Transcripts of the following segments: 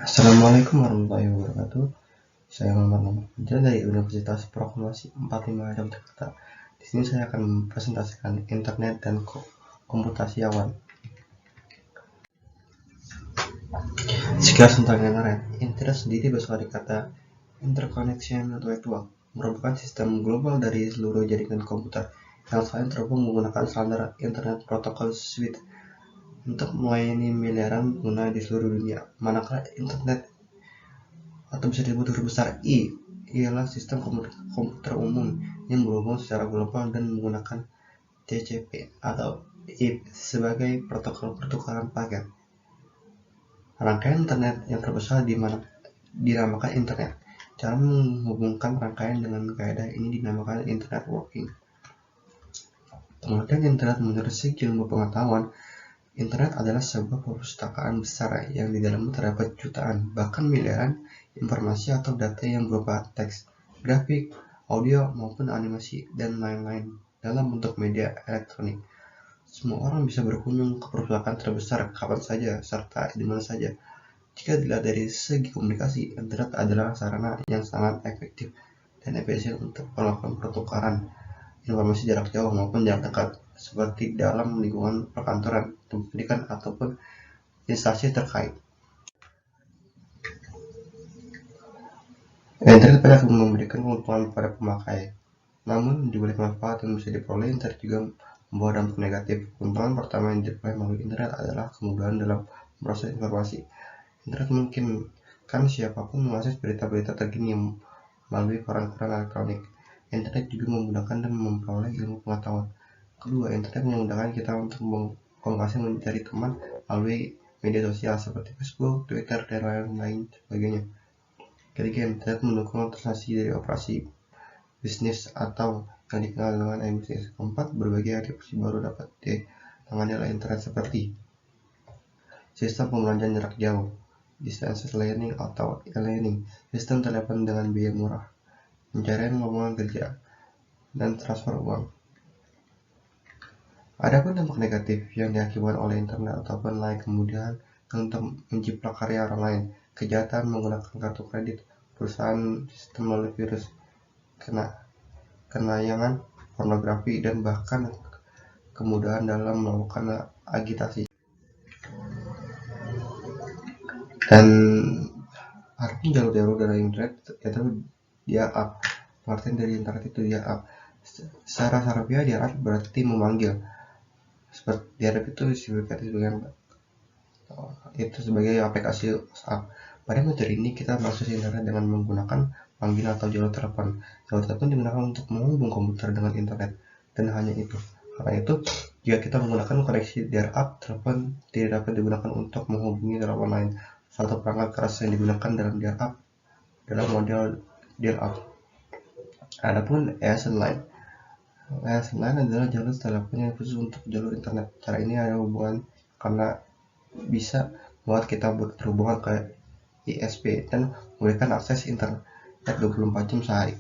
Assalamualaikum warahmatullahi wabarakatuh. Saya Muhammad Fajar dari Universitas Proklamasi 45 Yogyakarta. Di sini saya akan mempresentasikan internet dan komputasi awan. Sekilas tentang internet. Internet sendiri berasal dari kata interconnection network, merupakan sistem global dari seluruh jaringan komputer yang saling terhubung menggunakan standar Internet Protocol Suite untuk melayani miliaran pengguna di seluruh dunia. Manakala internet atau bisa disebut huruf besar I ialah sistem komputer umum yang berhubung secara global dan menggunakan TCP atau IP sebagai protokol pertukaran paket. Rangkaian internet yang terbesar dinamakan internet. Cara menghubungkan rangkaian dengan kaidah ini dinamakan internet working. Pengertian internet menurut segi ilmu pengetahuan, internet adalah sebuah perpustakaan besar yang di dalamnya terdapat jutaan, bahkan miliaran informasi atau data yang berupa teks, grafik, audio, maupun animasi, dan lain-lain dalam bentuk media elektronik. Semua orang bisa berkunjung ke perpustakaan terbesar kapan saja, serta di mana saja. Jika dilihat dari segi komunikasi, internet adalah sarana yang sangat efektif dan efisien untuk melakukan pertukaran informasi jarak jauh maupun jarak dekat, seperti dalam lingkungan perkantoran, tempat pendidikan, ataupun instansi terkait. Internet banyak memberikan keuntungan pada pemakai, namun di balik manfaat yang bisa diperoleh, internet juga membawa dampak negatif. Keuntungan pertama yang diperoleh melalui internet adalah kemudahan dalam memproses informasi. Internet memungkinkan siapapun mengakses berita-berita terkini melalui koran-koran elektronik. Internet juga memudahkan dan memperoleh ilmu pengetahuan. Kedua, internet memudahkan kita untuk berkomunikasi mencari teman melalui media sosial seperti Facebook, Twitter, dan lain-lain sebagainya. Ketiga, internet mendukung transaksi dari operasi bisnis atau yang dikenal dengan e-bisnis. Keempat, berbagai aplikasi baru dapat ditangani oleh internet seperti sistem pembelajaran jarak jauh, distance learning atau e-learning, sistem telepon dengan biaya murah, pencarian lowongan kerja, dan transfer uang. Adapun dampak negatif yang diakibatkan oleh internet ataupun lain kemudahan untuk menciplak karya orang lain, kejahatan menggunakan kartu kredit, perusahaan sistem melalui virus, kenayangan pornografi, dan bahkan kemudahan dalam melakukan agitasi. Dan artinya jalur-jalur dari internet itu dia up. Artinya dari internet itu dia up. Secara harfiah dia up berarti memanggil. Seperti dia up itu sebagai aplikasi WhatsApp. Pada materi ini kita mengakses internet dengan menggunakan panggilan atau jalur telepon. Jalur telepon digunakan untuk menghubung komputer dengan internet, dan hanya itu. Karena itu, jika kita menggunakan koneksi dial-up, telepon tidak dapat digunakan untuk menghubungi telepon lain. Satu perangkat keras yang digunakan dalam dial-up dalam model dial-up. Adapun ASN line. ASN line adalah jalur telepon yang khusus untuk jalur internet. Cara ini ada hubungan karena bisa membuat kita berhubungan ke ISP dan memberikan akses internet 24 jam sehari.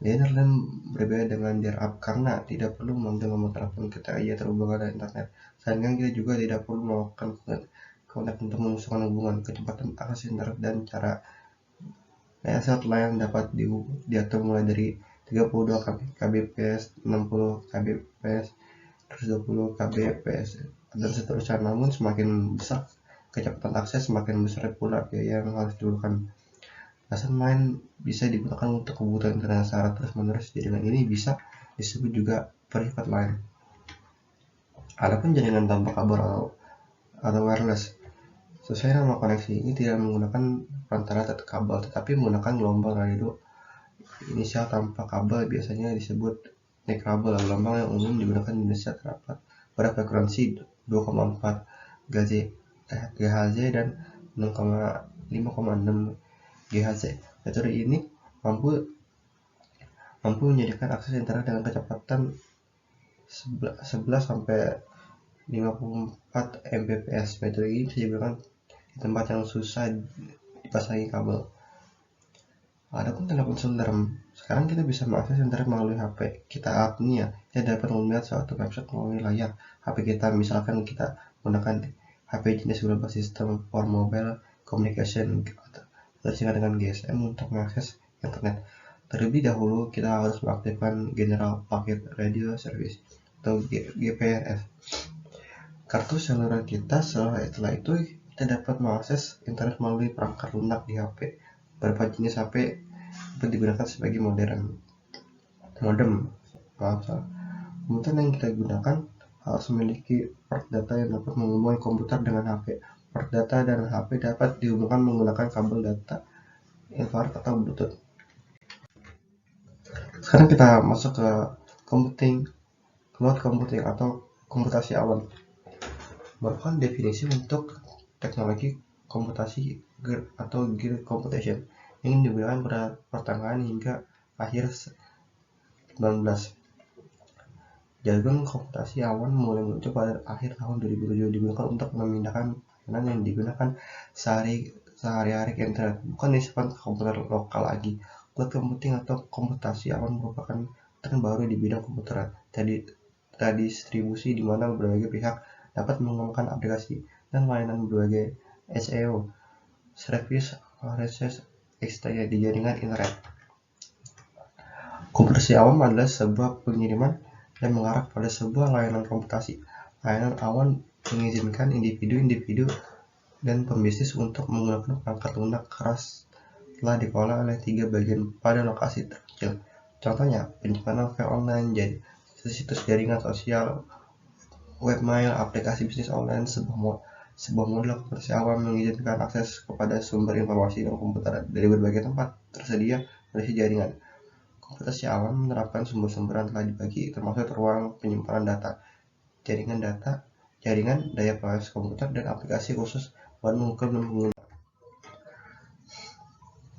Layanan lain berbeda dengan dial-up karena tidak perlu memanggil nomor telepon ketika ia terhubung dengan internet. Sehingga kita juga tidak perlu melakukan kontak untuk memusnahkan hubungan. Kecepatan akses internet dan cara ASN line dapat diatur mulai dari 32 kbps, 60 kbps, terus 20 kbps, dan seterusnya. Namun semakin besar kecepatan akses, semakin besar pula biaya yang harus dikeluarkan. ASN line bisa digunakan untuk kebutuhan internet secara terus-menerus. Jaringan ini bisa disebut juga private line. Adapun jaringan tanpa kabel atau wireless, sesuai nama koneksi ini tidak menggunakan perantara kabel, tetapi menggunakan gelombang radio inisial tanpa kabel, biasanya disebut neckable. Gelombang yang umum digunakan di Indonesia terdapat pada frekuensi 2,4 GHz dan 5,6 GHz. Metode ini mampu menyediakan akses internet dengan kecepatan 11 sampai 54 Mbps. Metode ini bisa digunakan di tempat yang susah dipasangi kabel. Adapun telepon seluler, sekarang kita bisa mengakses internet melalui HP kita. Artinya kita dapat melihat suatu website melalui layar HP kita. Misalkan kita menggunakan HP jenis berbasis sistem for mobile communication atau disingkat dengan GSM untuk mengakses internet. Terlebih dahulu kita harus mengaktifkan General Packet Radio Service atau GPRS. Kartu seluler kita. Setelah itu kita dapat mengakses internet melalui perangkat lunak di HP. Beberapa jenis HP dapat digunakan sebagai modem. Komputer yang kita gunakan harus memiliki port data yang dapat menghubungi komputer dengan HP. Port data dan HP dapat dihubungkan menggunakan kabel data infrared atau Bluetooth. Sekarang kita masuk ke cloud computing atau komputasi awan. Merupakan definisi untuk teknologi komputasi atau grid computation yang digunakan pada pertengahan hingga akhir 19. Jargon komputasi awan mulai muncul pada akhir tahun 2007, digunakan untuk memindahkan layanan yang digunakan sehari-hari ke internet, bukan disimpan ke komputer lokal lagi. Cloud computing atau komputasi awan merupakan tren baru di bidang komputer distribusi di mana berbagai pihak dapat mengembangkan aplikasi dan layanan berbagai SEO service extra di jaringan internet. Komputasi awan adalah sebuah pengiriman yang mengarah pada sebuah layanan komputasi. Layanan awan mengizinkan individu dan pembisnis untuk menggunakan perangkat lunak keras telah dikelola oleh 3 bagian pada lokasi terkecil. Contohnya, penyimpanan file online, situs jaringan sosial, webmail, aplikasi bisnis online. Sebuah model komputasi awan mengizinkan akses kepada sumber informasi dan komputer dari berbagai tempat tersedia pada jaringan. Komputasi awan menerapkan sumber-sumber yang telah dibagi, termasuk ruang penyimpanan data, jaringan, daya proses komputer, dan aplikasi khusus buat mengukur dan menggunakan.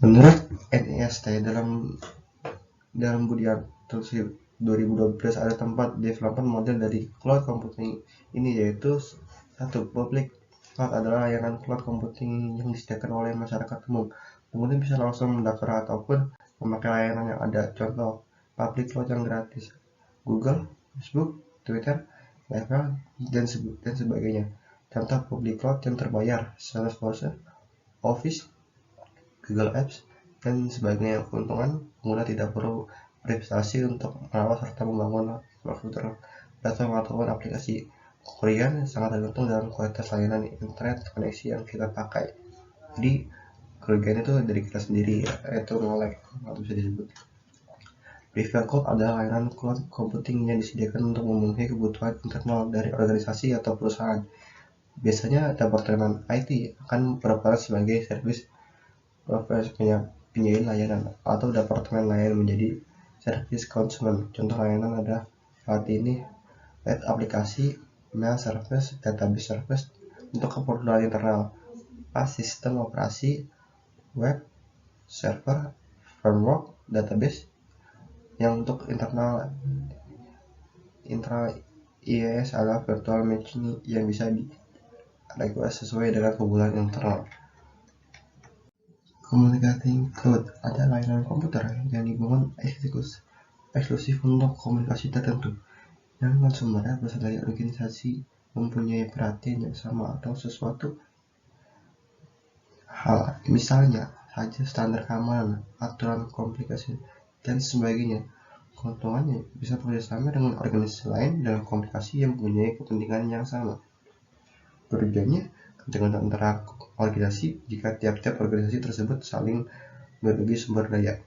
Menurut NIST, dalam Budian 2012 ada tempat development model dari cloud computing ini, yaitu 1. Public cloud adalah layanan cloud computing yang disediakan oleh masyarakat umum. Pengguna bisa langsung mendaftar ataupun memakai layanan yang ada. Contoh public cloud yang gratis: Google, Facebook, Twitter, Level, dan sebagainya. Contoh public cloud yang terbayar: Salesforce, Office, Google Apps, dan sebagainya. Keuntungan: pengguna tidak perlu berinvestasi untuk merawat serta membangun infrastruktur platform ataupun aplikasi. Kerugian sangat tergantung dalam kualitas layanan internet koneksi yang kita pakai. Jadi kerugian itu dari kita sendiri, yaitu nge-lag atau bisa disebut. Private cloud adalah layanan cloud computing yang disediakan untuk memenuhi kebutuhan internal dari organisasi atau perusahaan. Biasanya departemen IT akan berperan sebagai service provider, penyedia layanan, atau departemen lain menjadi service konsumen. Contoh layanan ada saat ini web aplikasi, mail service, database service untuk keperluan internal, sistem operasi, web server, framework, database yang untuk internal. IaaS adalah virtual machine yang bisa direquest sesuai dengan kebutuhan internal. Communicating cloud adalah layanan komputer yang dibangun eksklusif untuk komunikasi tertentu, yang konsumennya berasal dari organisasi mempunyai perhatian yang sama atau sesuatu hal, misalnya saja standar keamanan, aturan komplikasi, dan sebagainya. Keuntungannya bisa bekerjasama dengan organisasi lain dalam komunikasi yang mempunyai kepentingan yang sama. Kerugiannya ketergantungan antara organisasi jika tiap-tiap organisasi tersebut saling berbagi sumber daya.